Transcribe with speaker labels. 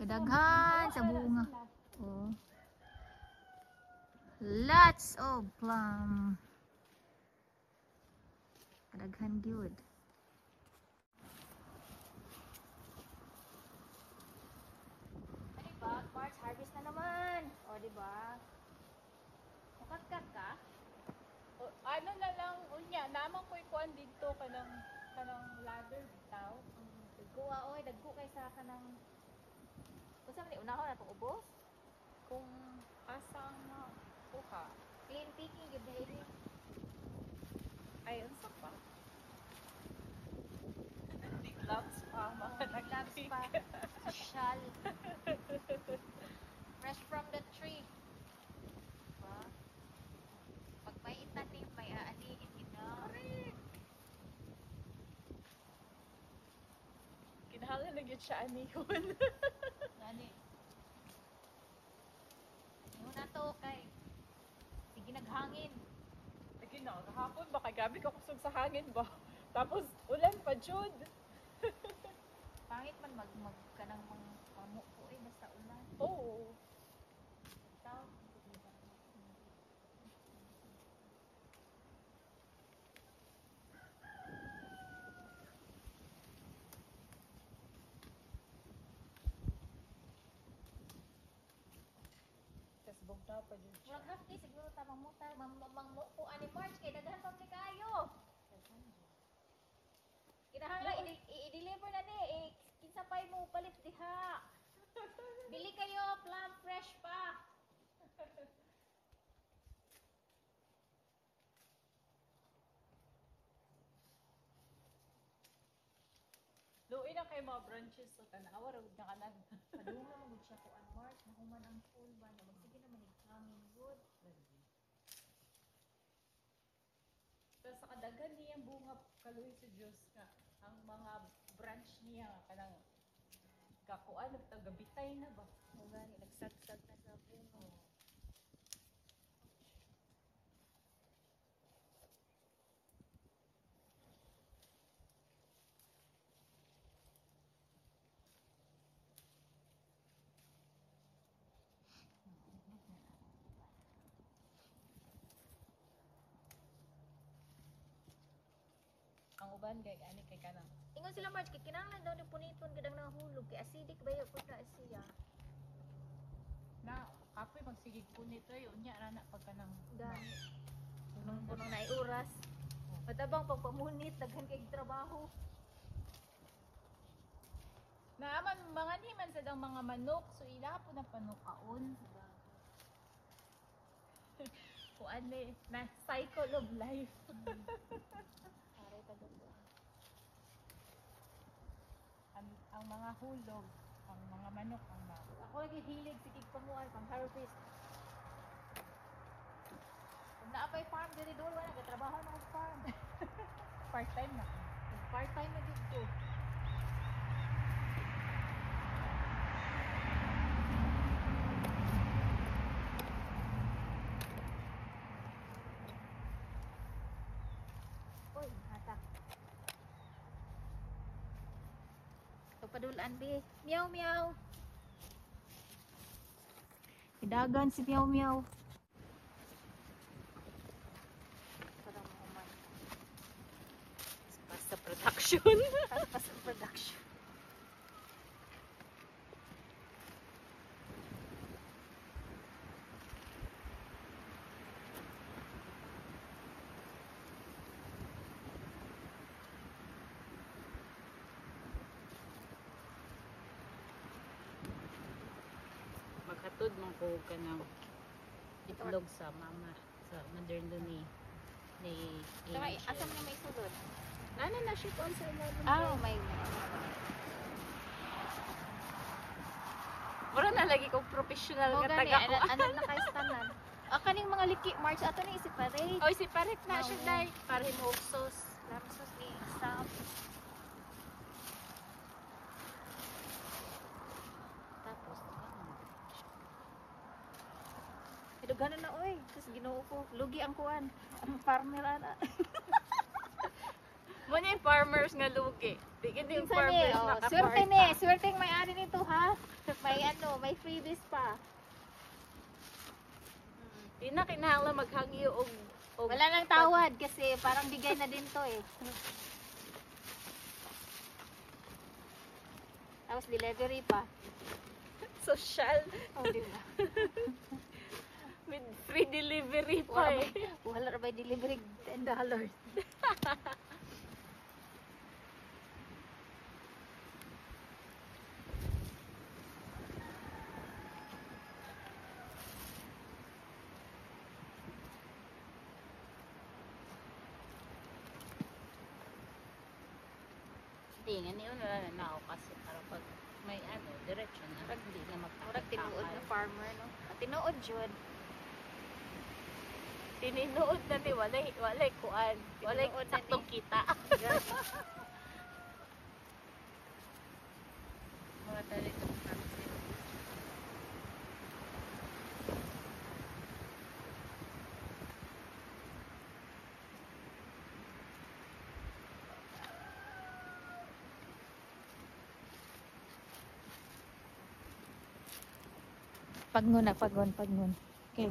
Speaker 1: Kadaghan sa bunga. Oh. Lots of plum. Kadaghan gyud. Diba? March harvest na naman. O, diba? Makatkat ka?
Speaker 2: O, ano na lang, unya, namang ko'y kuhan dito kanang ladder bitaw.
Speaker 1: Dagkuha, oy. Dagko kay sa kanang... Kung saan man, unahon na itong ubos?
Speaker 2: Kung asang kuha.
Speaker 1: Clean picking, yun dahil.
Speaker 2: Ay, unsa pa? Big gloves pa, mga
Speaker 1: Gloves pa. Shell. Fresh from the tree. Diba? Pag may itanim, may aanihin kita.
Speaker 2: Kinahalan na yun siya anihon.
Speaker 1: Nani? Yung na to kay sige naghangin.
Speaker 2: Lagi na, kahapon ba, kay gabi ka kusog sa hangin ba? Tapos, ulan pa, Jud.
Speaker 1: Pangit man mag kanang pamuko eh basta ulan.
Speaker 2: Oo.
Speaker 1: Taw.
Speaker 2: Tapos, bugna pa, Jud siya.
Speaker 1: Murag half day siguro ta mamuta mangmuko ani March kay daghan pa ni kayo. Kinahanglan i-deliver na ni kinsa pay mo palit diha. Bili kayo plum fresh pa.
Speaker 2: Luin na kayo mga branches so tanawa ra na kanan.
Speaker 1: Padungo mo gud siya ko an March nahuman ang full ba na magsige naman hangin good.
Speaker 2: Tapos sa kadaghan niyang bunga kaluoy sa Dios nga ang mga branch niya kanang kakuan nagtagabitay na ba?
Speaker 1: Mo gani nagsag-sag na sa bunga.
Speaker 2: Ang uban kay ani kay kanang
Speaker 1: Ingon sila March kay kinahanglan daw ni puniton kadang nahulog kay acidic ba yung pud na siya.
Speaker 2: na kapoy magsigig punit oy unya ra na pag kanang
Speaker 1: Gani. Punong-punong na oras. Matabang pagpamunit daghan kay trabaho.
Speaker 2: naaman mga ni man sa dang mga manok so ila po na panukaon. Kuan ni na cycle of life.
Speaker 1: Aray ka dito.
Speaker 2: Ang mga hulog, ang mga manok ang
Speaker 1: Ako lagi hilig sikig pamuan pang harvest. Kung naapay farm diri dol wala nagatrabaho na sa farm.
Speaker 2: part-time na.
Speaker 1: Part-time na gid ko. Oy, hata. Ito padulan bi. Meow meow. Idagan si meow meow. Parang mahuman.
Speaker 2: Sa production.
Speaker 1: Pa sa production.
Speaker 2: Maghatod man ko ka ng itlog sa mama, sa mother ni
Speaker 1: Tama, asa man may sulod?
Speaker 2: Nana na siya ko sa ilalim.
Speaker 1: Oh my.
Speaker 2: Wala na lagi kong professional
Speaker 1: Oh,
Speaker 2: nga
Speaker 1: gani,
Speaker 2: taga ko.
Speaker 1: ano na kayo stanan? Kaning mga liki March ato ni separate.
Speaker 2: Oy, si paret na siya
Speaker 1: Oo.
Speaker 2: dai. Para mo sauce.
Speaker 1: Lapsos ni stop. Tapos Iduganan na oy, kasi Ginoo ko, lugi ang kuan. Ang farmer ana.
Speaker 2: Mo ni farmers nga lugi. Di gid yung
Speaker 1: Kinsa ni,
Speaker 2: farmers
Speaker 1: oh,
Speaker 2: naka
Speaker 1: swerte ni, swerte ang may-ari nito ha. May may freebies pa.
Speaker 2: Di na kinahanglan maghangyo og
Speaker 1: Wala nang tawad kasi parang bigay na din to eh. Tapos delivery pa.
Speaker 2: social
Speaker 1: Oh, di ba?
Speaker 2: with free delivery pa
Speaker 1: Wala
Speaker 2: eh.
Speaker 1: wala ra ba delivery $10.
Speaker 2: Hindi nga niyo na ako kasi para pag may ano, direction na pag di na
Speaker 1: Murag tinuod na farmer no. Tinuod jud.
Speaker 2: Tininuod na ni walay kuan. Walay
Speaker 1: Tinuod na
Speaker 2: saktong
Speaker 1: ni.
Speaker 2: kita. Mga talaga
Speaker 1: Pagnon. Kay